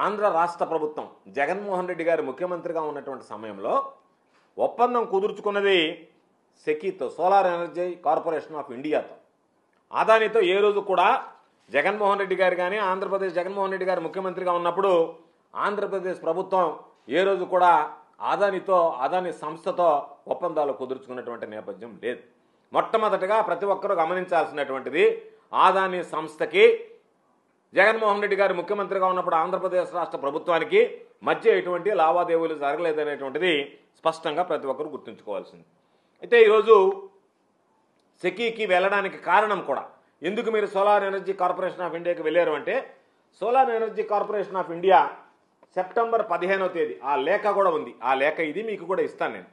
ఆంధ్ర రాష్ట్ర ప్రభుత్వం జగన్మోహన్ రెడ్డి గారు ముఖ్యమంత్రిగా ఉన్నటువంటి సమయంలో ఒప్పందం కుదుర్చుకున్నది సెకీతో, సోలార్ ఎనర్జీ కార్పొరేషన్ ఆఫ్ ఇండియాతో. అదానితో ఏ రోజు కూడా జగన్మోహన్ రెడ్డి గారు కానీ ఆంధ్రప్రదేశ్ జగన్మోహన్ రెడ్డి గారు ముఖ్యమంత్రిగా ఉన్నప్పుడు ఆంధ్రప్రదేశ్ ప్రభుత్వం ఏ రోజు కూడా అదాని సంస్థతో ఒప్పందాలు కుదుర్చుకున్నటువంటి నేపథ్యం లేదు. మొట్టమొదటగా ప్రతి ఒక్కరూ గమనించాల్సినటువంటిది, అదాని సంస్థకి జగన్మోహన్ రెడ్డి గారు ముఖ్యమంత్రిగా ఉన్నప్పుడు ఆంధ్రప్రదేశ్ రాష్ట్ర ప్రభుత్వానికి మధ్య ఎటువంటి లావాదేవీలు జరగలేదనేటువంటిది స్పష్టంగా ప్రతి ఒక్కరు గుర్తుంచుకోవాల్సింది. అయితే ఈరోజు సెకీకి వెళ్ళడానికి కారణం కూడా, ఎందుకు మీరు సోలార్ ఎనర్జీ కార్పొరేషన్ ఆఫ్ ఇండియాకి వెళ్ళారు అంటే, solar energy corporation of India September 15వ తేదీ ఆ లేఖ కూడా ఉంది. ఆ లేఖ ఇది మీకు కూడా ఇస్తాను నేను.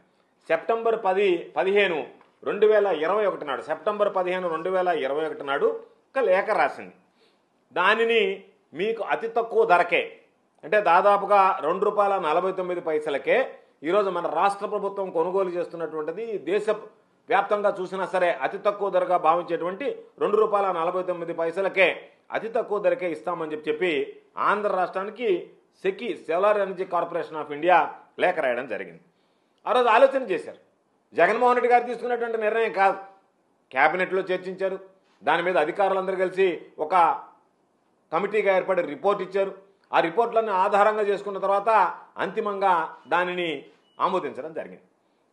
సెప్టెంబర్ 15, 2021 నాడు, సెప్టెంబర్ 15, 2021 నాడు ఒక లేఖ రాసింది. దానిని మీకు అతి తక్కువ ధరకే, అంటే దాదాపుగా ₹2.49 ఈరోజు మన రాష్ట్ర ప్రభుత్వం కొనుగోలు చేస్తున్నటువంటిది. దేశ వ్యాప్తంగా చూసినా సరే అతి తక్కువ ధరగా భావించేటువంటి ₹2.49 అతి తక్కువ ధరకే ఇస్తామని చెప్పి ఆంధ్ర రాష్ట్రానికి SECI, solar energy corporation of India లేఖ రాయడం జరిగింది. ఆ రోజు ఆలోచన చేశారు. జగన్మోహన్ రెడ్డి గారు తీసుకున్నటువంటి నిర్ణయం కాదు, క్యాబినెట్లో చర్చించారు. దాని మీద అధికారులందరూ కలిసి ఒక కమిటీగా ఏర్పడి రిపోర్ట్ ఇచ్చారు. ఆ రిపోర్ట్లన్నీ ఆధారంగా చేసుకున్న తర్వాత అంతిమంగా దానిని ఆమోదించడం జరిగింది.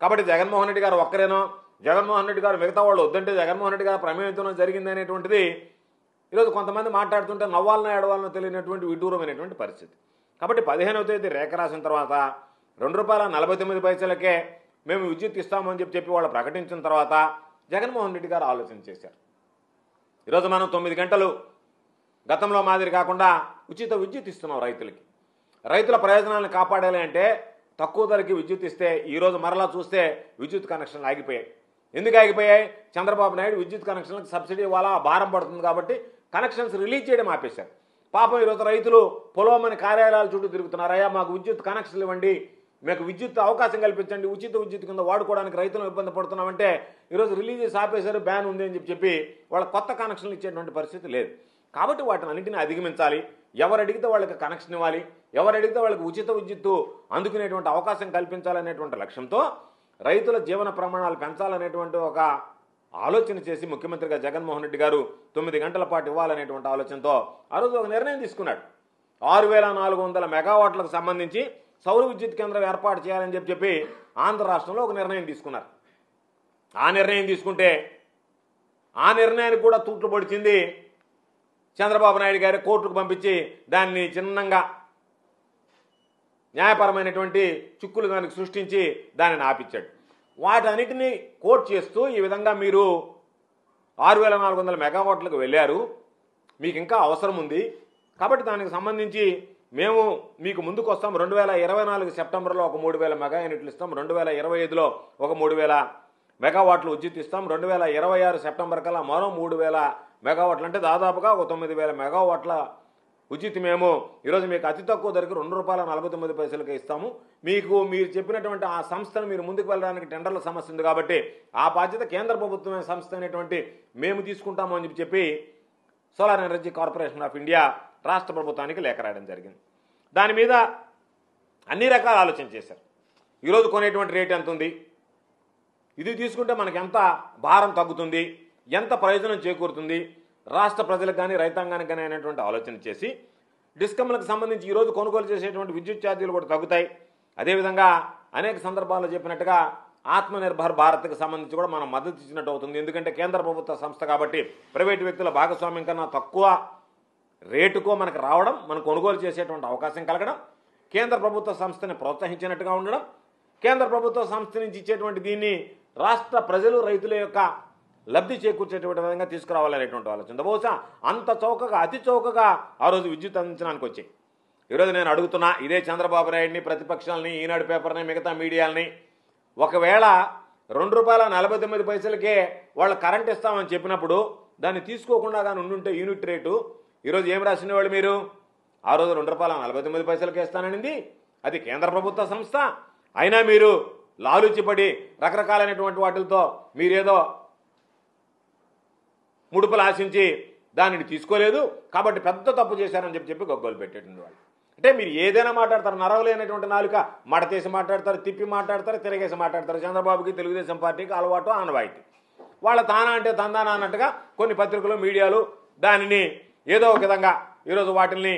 కాబట్టి జగన్మోహన్ రెడ్డి గారు ఒక్కరేనో, జగన్మోహన్ రెడ్డి గారు మిగతా వాళ్ళు వద్దంటే జగన్మోహన్ రెడ్డి గారు ప్రమేయంతో జరిగింది అనేటువంటిది ఈరోజు కొంతమంది మాట్లాడుతుంటే నవ్వాలనో ఏడవాలనో తెలియనటువంటి విడ్డూరమైనటువంటి పరిస్థితి. కాబట్టి 15వ తేదీ రేఖ రాసిన తర్వాత ₹2.49 మేము విద్యుత్ ఇస్తామని చెప్పి వాళ్ళు ప్రకటించిన తర్వాత జగన్మోహన్ రెడ్డి గారు ఆలోచన చేశారు. ఈరోజు మనం 9 గంటలు గతంలో మాదిరి కాకుండా ఉచిత విద్యుత్ ఇస్తున్నాం రైతులకి. రైతుల ప్రయోజనాలను కాపాడాలి అంటే తక్కువ ధరకి విద్యుత్ ఇస్తే, ఈరోజు మరలా చూస్తే విద్యుత్ కనెక్షన్లు ఆగిపోయాయి. ఎందుకు ఆగిపోయాయి? చంద్రబాబు నాయుడు విద్యుత్ కనెక్షన్లకు సబ్సిడీ ఇవ్వాలా, భారం పడుతుంది కాబట్టి కనెక్షన్స్ రిలీజ్ చేయడం ఆపేశారు. పాపం ఈరోజు రైతులు పొలమని కార్యాలయాల చుట్టూ తిరుగుతున్నారు. అయ్యా మాకు విద్యుత్ కనెక్షన్లు ఇవ్వండి, మీకు విద్యుత్ అవకాశం కల్పించండి, ఉచిత విద్యుత్ కింద వాడుకోవడానికి రైతులు ఇబ్బంది పడుతున్నామంటే ఈరోజు రిలీజ్ చేసి ఆపేశారు, బ్యాన్ ఉంది అని చెప్పి వాళ్ళ కొత్త కనెక్షన్లు ఇచ్చేటువంటి పరిస్థితి లేదు. కాబట్టి వాటిని అన్నింటినీ అధిగమించాలి. ఎవరు అడిగితే వాళ్ళకి కనెక్షన్ ఇవ్వాలి, ఎవరు అడిగితే వాళ్ళకి ఉచిత విద్యుత్తు అందుకునేటువంటి అవకాశం కల్పించాలనేటువంటి లక్ష్యంతో రైతుల జీవన ప్రమాణాలు పెంచాలనేటువంటి ఒక ఆలోచన చేసి ముఖ్యమంత్రిగా జగన్మోహన్ రెడ్డి గారు 9 గంటల పాటు ఇవ్వాలనేటువంటి ఆలోచనతో ఆ రోజు ఒక నిర్ణయం తీసుకున్నాడు. 6400 మెగావాట్లకు సంబంధించి సౌర విద్యుత్ కేంద్రం ఏర్పాటు చేయాలని చెప్పి ఆంధ్ర రాష్ట్రంలో ఒక నిర్ణయం తీసుకున్నారు. ఆ నిర్ణయం తీసుకుంటే ఆ నిర్ణయానికి కూడా తూట్లు పొడిచింది చంద్రబాబు నాయుడు గారి కోర్టుకు పంపించి దాన్ని చిన్నంగా న్యాయపరమైనటువంటి చిక్కులు దానికి సృష్టించి దానిని ఆపించాడు. వాటన్నిటినీ కోర్టు చేస్తూ ఈ విధంగా మీరు 6400 మెగావాట్లకు వెళ్ళారు, మీకు ఇంకా అవసరం ఉంది కాబట్టి దానికి సంబంధించి మేము మీకు ముందుకు వస్తాం. 2024 సెప్టెంబర్లో ఒక 3000 మెగా యూనిట్లు ఇస్తాం, 2025లో ఒక 3000 మెగావాట్లు విద్యుత్ ఇస్తాం, 2026 సెప్టెంబర్ కల్లా మరో 3000 మెగావాట్లు, అంటే దాదాపుగా ఒక 9000 మెగావాట్ల విద్యుత్ మేము ఈరోజు మీకు అతి తక్కువ ధరకు ₹2.49 ఇస్తాము. మీరు చెప్పినటువంటి ఆ సంస్థను మీరు ముందుకు వెళ్ళడానికి టెండర్ల సమస్య ఉంది కాబట్టి ఆ బాధ్యత కేంద్ర ప్రభుత్వమైన సంస్థ అనేటువంటి మేము తీసుకుంటాము అని చెప్పి solar energy corporation of India రాష్ట్ర ప్రభుత్వానికి లేఖ రాయడం జరిగింది. దాని మీద అన్ని రకాల ఆలోచన చేశారు. ఈరోజు కొనేటువంటి రేట్ ఎంత ఉంది, ఇది తీసుకుంటే మనకి ఎంత భారం తగ్గుతుంది, ఎంత ప్రయోజనం చేకూరుతుంది రాష్ట్ర ప్రజలకు కానీ రైతాంగానికి కానీ అనేటువంటి ఆలోచన చేసి డిస్కమ్లకు సంబంధించి ఈరోజు కొనుగోలు చేసేటువంటి విద్యుత్ ఛార్జీలు కూడా తగ్గుతాయి. అదేవిధంగా అనేక సందర్భాల్లో చెప్పినట్టుగా ఆత్మనిర్భర్ భారత్కి సంబంధించి కూడా మనం మద్దతు ఇచ్చినట్టు అవుతుంది. ఎందుకంటే కేంద్ర ప్రభుత్వ సంస్థ కాబట్టి ప్రైవేటు వ్యక్తుల భాగస్వామ్యం కన్నా తక్కువ రేటుకో మనకు రావడం, మనం కొనుగోలు చేసేటువంటి అవకాశం కలగడం, కేంద్ర ప్రభుత్వ సంస్థని ప్రోత్సహించినట్టుగా ఉండడం, కేంద్ర ప్రభుత్వ సంస్థ నుంచి ఇచ్చేటువంటి దీన్ని రాష్ట్ర ప్రజలు రైతుల యొక్క లబ్ధి చేకూర్చేటువంటి విధంగా తీసుకురావాలనేటువంటి ఆలోచన. బహుశా అంత చౌకగా, అతి చౌకగా ఆ రోజు విద్యుత్ అందించడానికి వచ్చాయి. ఈరోజు నేను అడుగుతున్నా ఇదే చంద్రబాబు నాయుడిని, ప్రతిపక్షాలని, ఈనాడు పేపర్ని, మిగతా మీడియాలని, ఒకవేళ ₹2.49 వాళ్ళు కరెంట్ ఇస్తామని చెప్పినప్పుడు దాన్ని తీసుకోకుండా కానీ ఉండుంటే యూనిట్ రేటు ఈరోజు ఏం రాసిన వాళ్ళు మీరు? ఆ రోజు ₹2.49 ఇస్తాననింది అది కేంద్ర ప్రభుత్వ సంస్థ. అయినా మీరు లాలుచిపడి రకరకాలైనటువంటి వాటితో మీరేదో ముడుపులు ఆశించి దానిని తీసుకోలేదు కాబట్టి పెద్ద తప్పు చేశారని చెప్పి గొగ్గోలు పెట్టేటువంటి వాళ్ళు. అంటే మీరు ఏదైనా మాట్లాడతారు, నరవలేనటువంటి నాలుక మడతేసి మాట్లాడతారు, తిప్పి మాట్లాడతారు, తిరగేసి మాట్లాడతారు. చంద్రబాబుకి తెలుగుదేశం పార్టీకి అలవాటు ఆనవాయితీ. వాళ్ళ తానా అంటే తందానా అన్నట్టుగా కొన్ని పత్రికలు మీడియాలు దానిని ఏదో ఒక విధంగా ఈరోజు వాటిని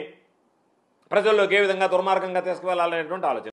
ప్రజల్లోకి ఏ విధంగా దుర్మార్గంగా తీసుకువెళ్ళాలనేటువంటి ఆలోచన.